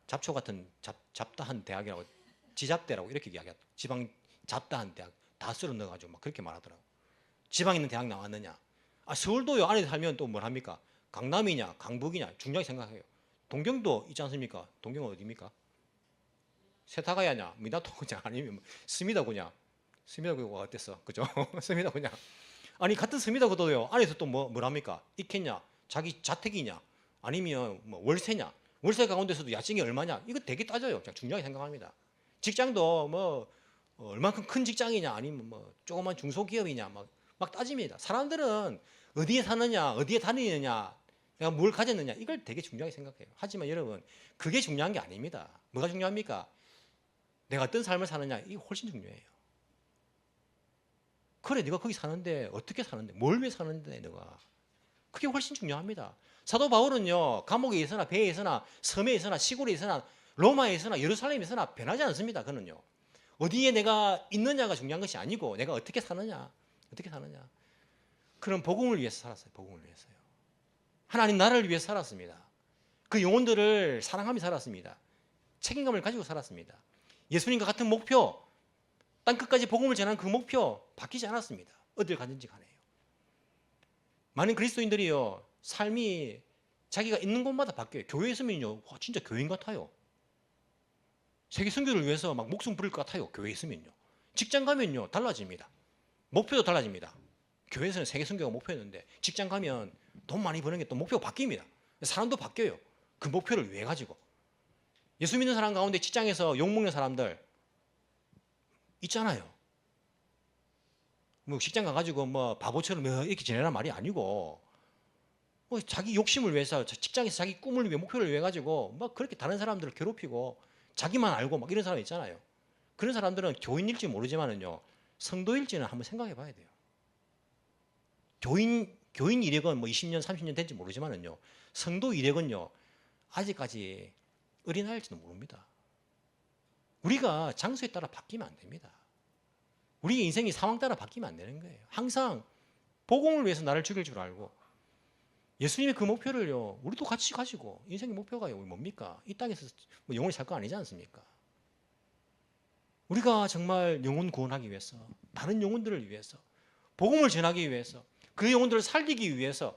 Speaker 2: 잡초 같은 잡다한 대학이라고, 지잡대라고 이렇게 이야기하고, 지방 잡다한 대학 다 쓸어 넣어가지고 막 그렇게 말하더라고. 지방에 있는 대학 나왔느냐? 서울도요 안에 살면 또 뭘 합니까? 강남이냐, 강북이냐 중요하게 생각해요. 동경도 있지 않습니까? 동경은 어디입니까? 세타가야냐, 미나토구냐, 아니면 스미다구냐? 스미다구가 어땠어? 그죠? 스미다구냐? 아니 같은 스미다구도요 안에서 또 뭐랍니까? 있겠냐? 자기 자택이냐? 아니면 뭐 월세냐? 월세 가운데서도 야증이 얼마냐? 이거 되게 따져요. 그냥 중요하게 생각합니다. 직장도 뭐 얼마큼 큰 직장이냐, 아니면 뭐 조그만 중소기업이냐, 막 따집니다. 사람들은 어디에 사느냐, 어디에 다니느냐, 내가 뭘 가졌느냐, 이걸 되게 중요하게 생각해요. 하지만 여러분, 그게 중요한 게 아닙니다. 뭐가 중요합니까? 내가 어떤 삶을 사느냐, 이게 훨씬 중요해요. 그래, 네가 거기 사는데 어떻게 사는데, 뭘 위해 사는데 너가, 그게 훨씬 중요합니다. 사도 바울은요, 감옥에 있으나 배에 있으나 섬에 있으나 시골에 있으나 로마에 있으나 예루살렘에 있으나 변하지 않습니다. 그는요, 어디에 내가 있느냐가 중요한 것이 아니고 내가 어떻게 사느냐. 그런 복음을 위해서 살았어요. 복음을 위해서요. 하나님 나라를 위해서 살았습니다. 그 영혼들을 사랑하며 살았습니다. 책임감을 가지고 살았습니다. 예수님과 같은 목표, 땅끝까지 복음을 전하는 그 목표 바뀌지 않았습니다. 어딜 가든지 간에요. 많은 그리스도인들이요, 삶이 자기가 있는 곳마다 바뀌어요. 교회에 있으면요, 진짜 교인 같아요. 세계 선교를 위해서 막 목숨 부릴 것 같아요. 교회에 있으면요. 직장 가면요, 달라집니다. 목표도 달라집니다. 교회에서는 세계 선교가 목표였는데 직장 가면 돈 많이 버는 게 또 목표가 바뀝니다. 사람도 바뀌어요. 그 목표를 위해 가지고. 예수 믿는 사람 가운데 직장에서 욕먹는 사람들 있잖아요. 뭐 직장 가가지고 뭐 바보처럼 이렇게 지내란 말이 아니고, 뭐 자기 욕심을 위해서, 직장에서 자기 꿈을 위해, 목표를 위해 가지고 막 그렇게 다른 사람들을 괴롭히고 자기만 알고 막 이런 사람 있잖아요. 그런 사람들은 교인일지 모르지만은요, 성도일지는 한번 생각해 봐야 돼요. 교인 이력은 뭐 20년, 30년 된지 모르지만은요, 성도 이력은요, 아직까지 어린아이일지도 모릅니다. 우리가 장소에 따라 바뀌면 안 됩니다. 우리의 인생이 상황 따라 바뀌면 안 되는 거예요. 항상 복음을 위해서 나를 죽일 줄 알고, 예수님의 그 목표를요, 우리도 같이 가지고, 인생의 목표가 뭡니까? 이 땅에서 뭐 영원히 살 거 아니지 않습니까? 우리가 정말 영혼 구원하기 위해서, 다른 영혼들을 위해서, 복음을 전하기 위해서, 그 영혼들을 살리기 위해서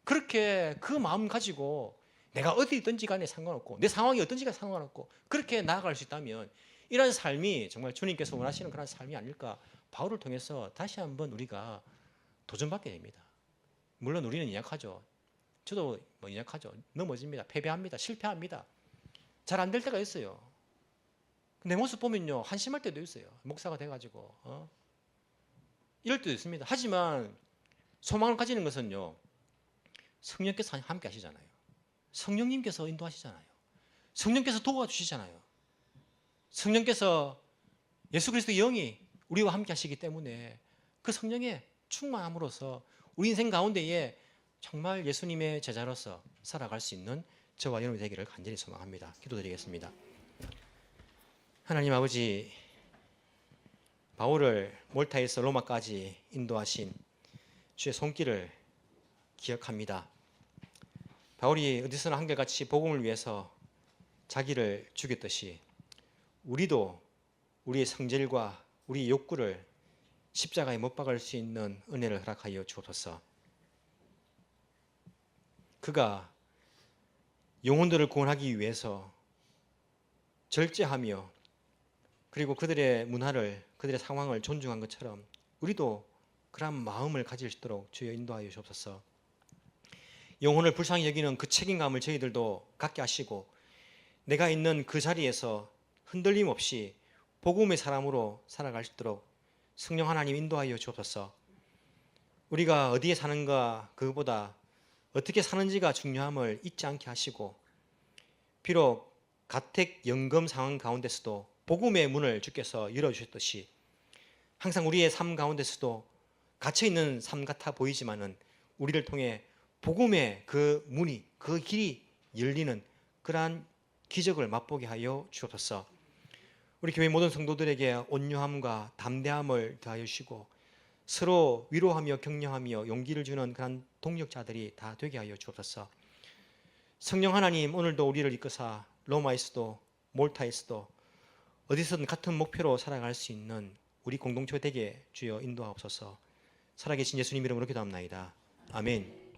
Speaker 2: 그렇게 그 마음 가지고 내가 어디 있든지 간에 상관없고 내 상황이 어떤지 간에 상관없고 그렇게 나아갈 수 있다면 이런 삶이 정말 주님께서 원하시는 그런 삶이 아닐까. 바울을 통해서 다시 한번 우리가 도전받게 됩니다. 물론 우리는 연약하죠. 저도 연약하죠. 넘어집니다. 패배합니다. 실패합니다. 잘 안 될 때가 있어요. 내 모습 보면요, 한심할 때도 있어요. 목사가 돼가지고 이럴 때도 있습니다. 하지만 소망을 가지는 것은요, 성령께서 함께 하시잖아요. 성령님께서 인도하시잖아요. 성령께서 도와주시잖아요. 성령께서 예수 그리스도의 영이 우리와 함께 하시기 때문에 그 성령의 충만함으로써 우리 인생 가운데에 정말 예수님의 제자로서 살아갈 수 있는 저와 여러분이 되기를 간절히 소망합니다. 기도드리겠습니다. 하나님 아버지, 바울을 몰타에서 로마까지 인도하신 주의 손길을 기억합니다. 바울이 어디서나 한결같이 복음을 위해서 자기를 죽였듯이 우리도 우리의 성질과 우리의 욕구를 십자가에 못 박을 수 있는 은혜를 허락하여 주옵소서. 그가 영혼들을 구원하기 위해서 절제하며 그리고 그들의 문화를, 그들의 상황을 존중한 것처럼 우리도 그런 마음을 가질 수 있도록 주여 인도하여 주옵소서. 영혼을 불쌍히 여기는 그 책임감을 저희들도 갖게 하시고 내가 있는 그 자리에서 흔들림 없이 복음의 사람으로 살아갈 수 있도록 성령 하나님 인도하여 주옵소서. 우리가 어디에 사는가 그보다 어떻게 사는지가 중요함을 잊지 않게 하시고 비록 가택 연금 상황 가운데서도 복음의 문을 주께서 열어주셨듯이 항상 우리의 삶 가운데서도 갇혀있는 삶 같아 보이지만은 우리를 통해 복음의 그 문이, 그 길이 열리는 그러한 기적을 맛보게 하여 주옵소서. 우리 교회 모든 성도들에게 온유함과 담대함을 더하여 주시고 서로 위로하며 격려하며 용기를 주는 그런 동력자들이 다 되게 하여 주옵소서. 성령 하나님, 오늘도 우리를 이끄사 로마에서도 몰타에서도 어디서든 같은 목표로 살아갈 수 있는 우리 공동체 되게 주여 인도하옵소서. 살아계신 예수님 이름으로 기도합나이다. 아멘.